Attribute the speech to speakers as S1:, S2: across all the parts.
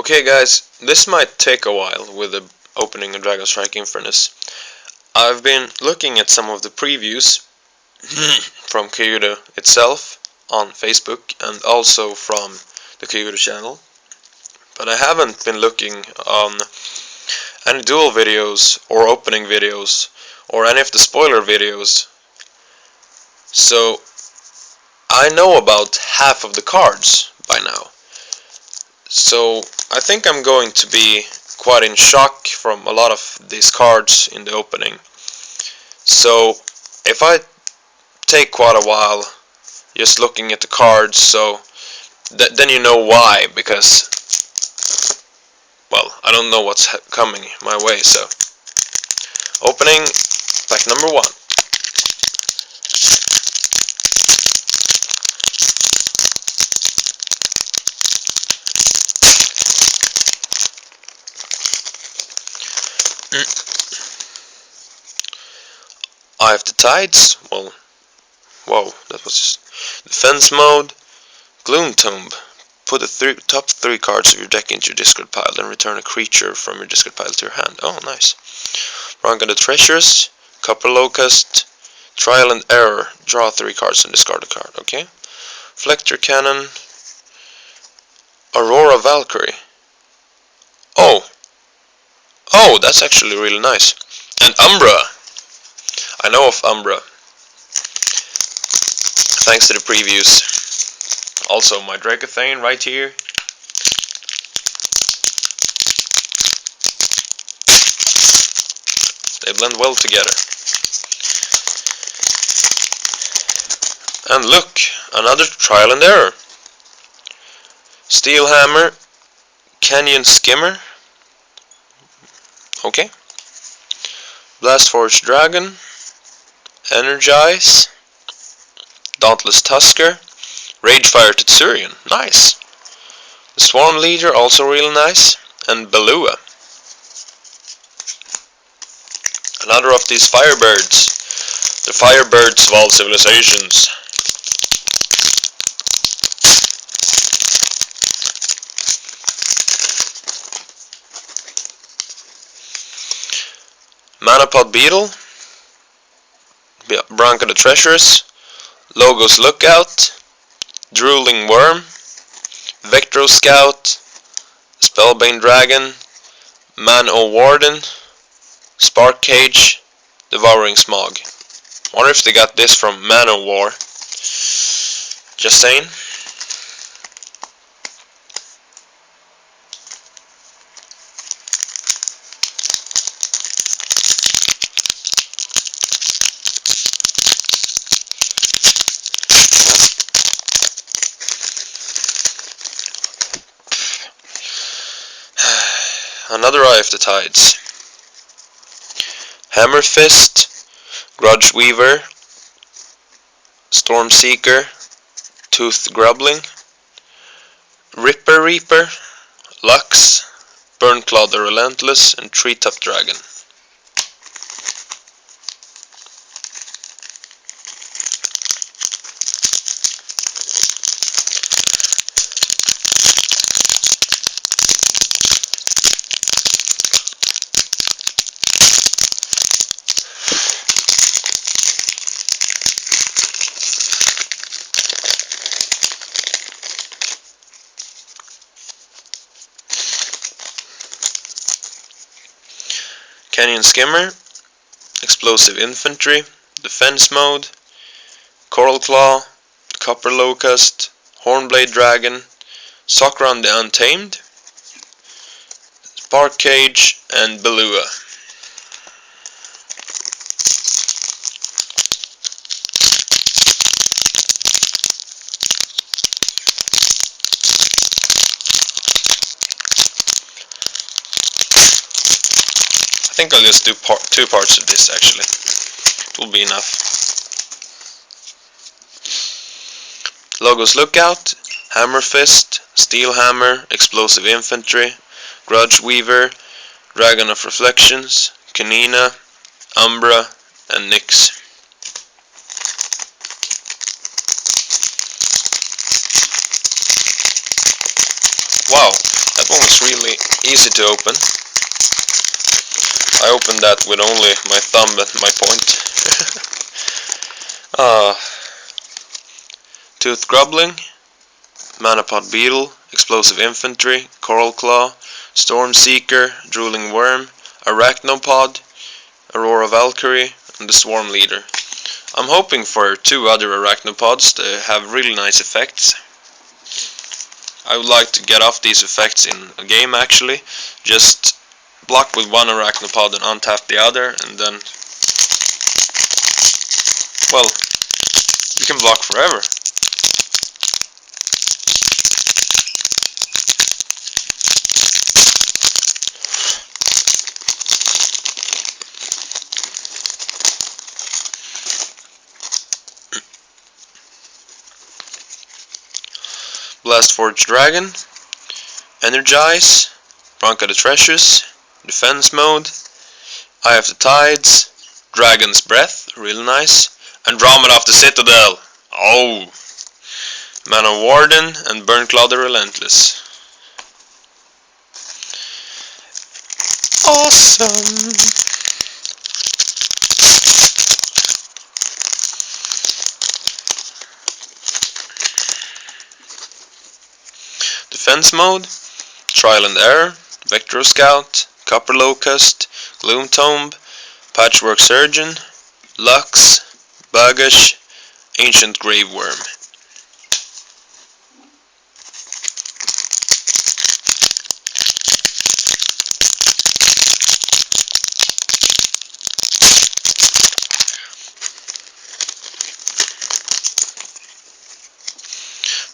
S1: Okay guys, this might take a while with the opening of Dragonstrike Infernus. I've been looking at some of the previews from Kaijudo itself on Facebook and also from the Kaijudo channel, but I haven't been looking on any duel videos or opening videos or any of the spoiler videos, so I know about half of the cards by now. So I think I'm going to be quite in shock from a lot of these cards in the opening. So if I take quite a while just looking at the cards, so then you know why, because, well, I don't know what's coming my way. So opening pack number 1. Eye of the Tides. Well, whoa, that was just defense mode. Gloom Tomb. Put the top 3 cards of your deck into your discard pile, then return a creature from your discard pile to your hand. Oh, nice. Rank of the Treasures. Copper Locust. Trial and Error. Draw 3 cards and discard a card. Okay. Flector Cannon. Aurora Valkyrie. Oh, that's actually really nice. And Umbra. I know of Umbra, thanks to the previews. Also my Dracothane right here. They blend well together. And look, another Trial and Error. Steel Hammer, Canyon Skimmer. Okay. Blastforge Dragon. Energize. Dauntless Tusker. Ragefire Tetsurian. Nice. The Swarm Leader, also real nice. And Balua. Another of these Firebirds. The Firebirds of all civilizations. Manapod Beetle. Branca the Treasures. Logos Lookout. Drooling Worm. Vectro Scout. Spellbane Dragon. Man-O Warden. Spark Cage. Devouring Smog. Wonder if they got this from Man-O War. Just saying. Another Eye of the Tides. Hammer Fist, Grudge Weaver, Storm Seeker, Toothed Grubbling, Ripper Reaper, Lux, Burnclaw the Relentless, and Treetop Dragon. Canyon Skimmer, Explosive Infantry, Defense Mode, Coral Claw, Copper Locust, Hornblade Dragon, Sokran the Untamed, Spark Cage, and Balua. I think I'll just do 2 parts of this actually. It will be enough. Logos Lookout, Hammer Fist, Steel Hammer, Explosive Infantry, Grudge Weaver, Dragon of Reflections, Kanina, Umbra, and Nyx. Wow, that one was really easy to open. I opened that with only my thumb and my point. Tooth Grubbling, Manapod Beetle, Explosive Infantry, Coral Claw, Storm Seeker, Drooling Worm, Arachnopod, Aurora Valkyrie, and the Swarm Leader. I'm hoping for 2 other Arachnopods to have really nice effects. I would like to get off these effects in a game actually. Just block with one Arachnopod and untap the other, and then, well, you can block forever. Blastforged Dragon, Energize, Bronca the Treasures, Defense Mode, Eye of the Tides, Dragon's Breath, real nice, Andromeda of the Citadel, oh, Mana Warden, and Burnclaw the Relentless. Awesome! Defense Mode, Trial and Error, Vector Scout, Copper Locust, Gloom Tomb, Patchwork Surgeon, Lux, Bagash, Ancient Grave Worm.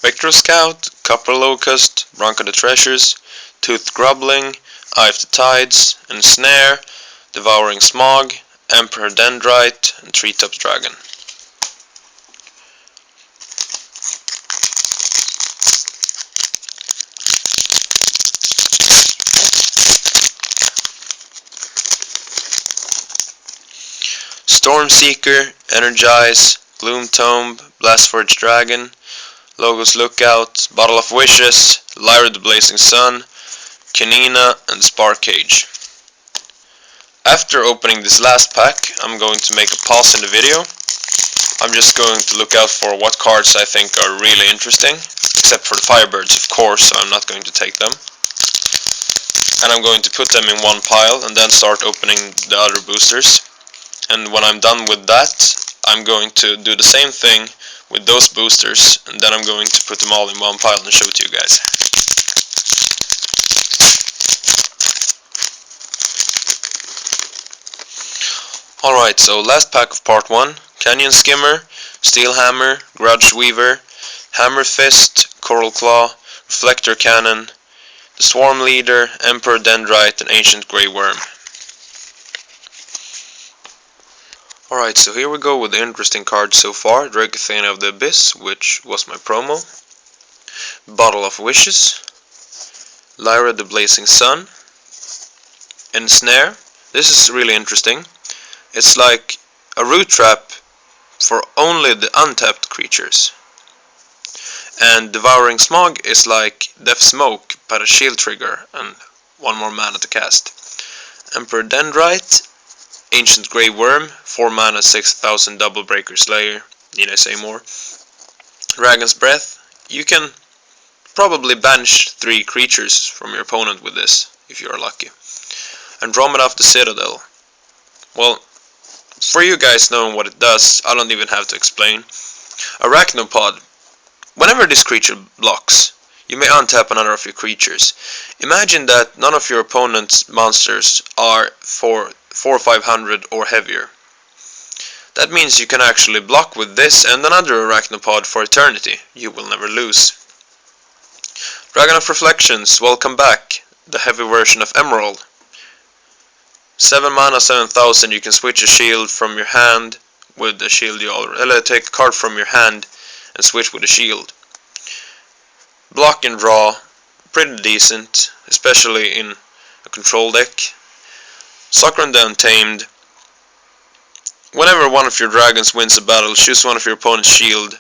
S1: Vector Scout, Copper Locust, Bronca the Treasures, Tooth Grubbling, Eye of the Tides, Ensnare, Devouring Smog, Emperor Dendrite, and Treetops Dragon. Storm Seeker, Energize, Gloom Tomb, Blastforged Dragon, Logos Lookout, Bottle of Wishes, Lyra the Blazing Sun, Canina, and Spark Cage. After opening this last pack, I'm going to make a pause in the video. I'm just going to look out for what cards I think are really interesting, except for the Firebirds, of course, so I'm not going to take them. And I'm going to put them in one pile and then start opening the other boosters. And when I'm done with that, I'm going to do the same thing with those boosters, and then I'm going to put them all in one pile and show it to you guys. Alright, so last pack of part 1, Canyon Skimmer, Steel Hammer, Grudge Weaver, Hammer Fist, Coral Claw, Reflector Cannon, the Swarm Leader, Emperor Dendrite, and Ancient Grey Worm. Alright, so here we go with the interesting cards so far. Dragothane of the Abyss, which was my promo. Bottle of Wishes. Lyra the Blazing Sun. Ensnare. This is really interesting. It's like a root trap for only the untapped creatures. And Devouring Smog is like Death Smoke, but a shield trigger and 1 more mana to cast. Emperor Dendrite. Ancient Grey Worm, 4 mana, 6000 Double Breaker Slayer, need I say more. Dragon's Breath, you can probably banish 3 creatures from your opponent with this, if you are lucky. Andromeda of the Citadel, well, for you guys knowing what it does, I don't even have to explain. Arachnopod, whenever this creature blocks, you may untap another of your creatures. Imagine that none of your opponent's monsters are for 4-500 or heavier. That means you can actually block with this and another Arachnopod for eternity. You will never lose. Dragon of Reflections, welcome back. The heavy version of Emerald. 7 mana, 7000, you can switch a shield from your hand with the shield you already... take a card from your hand and switch with a shield. Block and draw, pretty decent, especially in a control deck. Sakura the Untamed. Whenever one of your dragons wins a battle, choose one of your opponent's shield.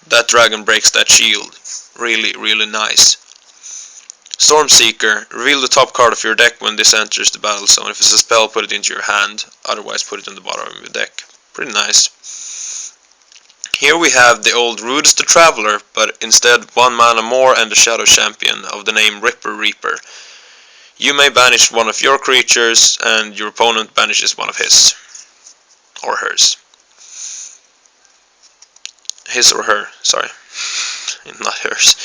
S1: That dragon breaks that shield. Really, really nice. Stormseeker, reveal the top card of your deck when this enters the battle zone. If it's a spell, put it into your hand, otherwise put it on the bottom of your deck. Pretty nice. Here we have the old Rudis the Traveler, but instead 1 mana more and a Shadow Champion of the name Ripper Reaper. You may banish one of your creatures, and your opponent banishes one of his. Or hers. His or her, sorry. Not hers.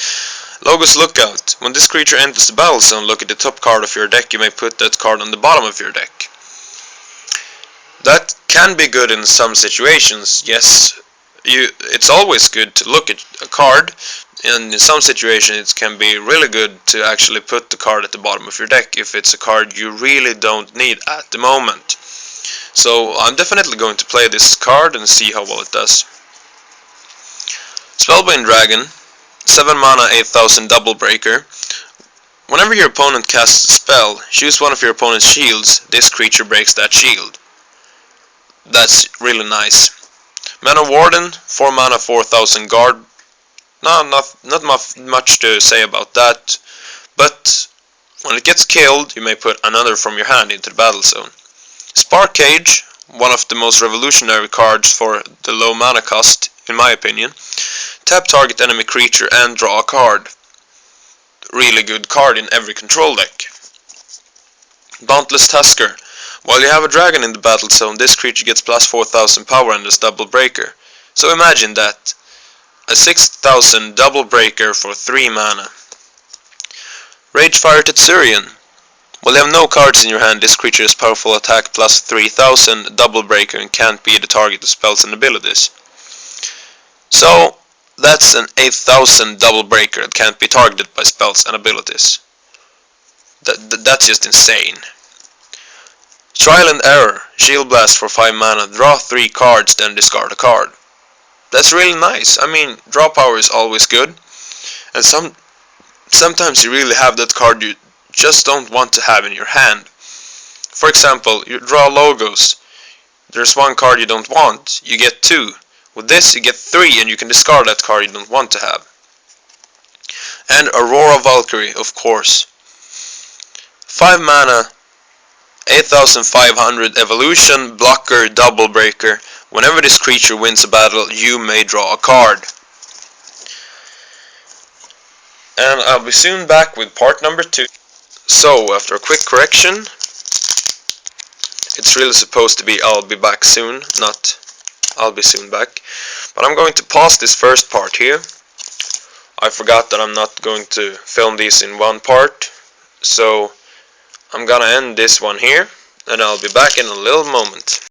S1: Logos Lookout. When this creature enters the battle zone, look at the top card of your deck. You may put that card on the bottom of your deck. That can be good in some situations, yes. It's always good to look at a card, and in some situations it can be really good to actually put the card at the bottom of your deck if it's a card you really don't need at the moment. So I'm definitely going to play this card and see how well it does. Spellbind Dragon, 7 mana, 8000 double breaker. Whenever your opponent casts a spell, choose one of your opponent's shields. This creature breaks that shield. That's really nice. Mana Warden, 4 mana, 4000 guard. No, not much to say about that. But when it gets killed, you may put another from your hand into the battle zone. Spark Cage, one of the most revolutionary cards for the low mana cost, in my opinion. Tap target enemy creature and draw a card. Really good card in every control deck. Dauntless Tusker. While you have a dragon in the battle zone, this creature gets plus 4000 power and is double breaker. So imagine that. A 6000 double breaker for 3 mana. Ragefire Tetsurian. While you have no cards in your hand, this creature has powerful attack plus 3000 double breaker and can't be the target of spells and abilities. So that's an 8000 double breaker that can't be targeted by spells and abilities. That's just insane. Trial and Error, Shield Blast for 5 mana, draw 3 cards, then discard a card. That's really nice. I mean, draw power is always good, and sometimes you really have that card you just don't want to have in your hand. For example, you draw Logos. There's 1 card you don't want, you get 2. With this you get 3 and you can discard that card you don't want to have. And Aurora Valkyrie, of course. 5 mana, 8500 evolution, blocker, double breaker. Whenever this creature wins a battle, you may draw a card. And I'll be soon back with part number 2. So, after a quick correction, it's really supposed to be I'll be back soon, not I'll be soon back. But I'm going to pause this first part here. I forgot that I'm not going to film these in one part, so I'm gonna end this one here, and I'll be back in a little moment.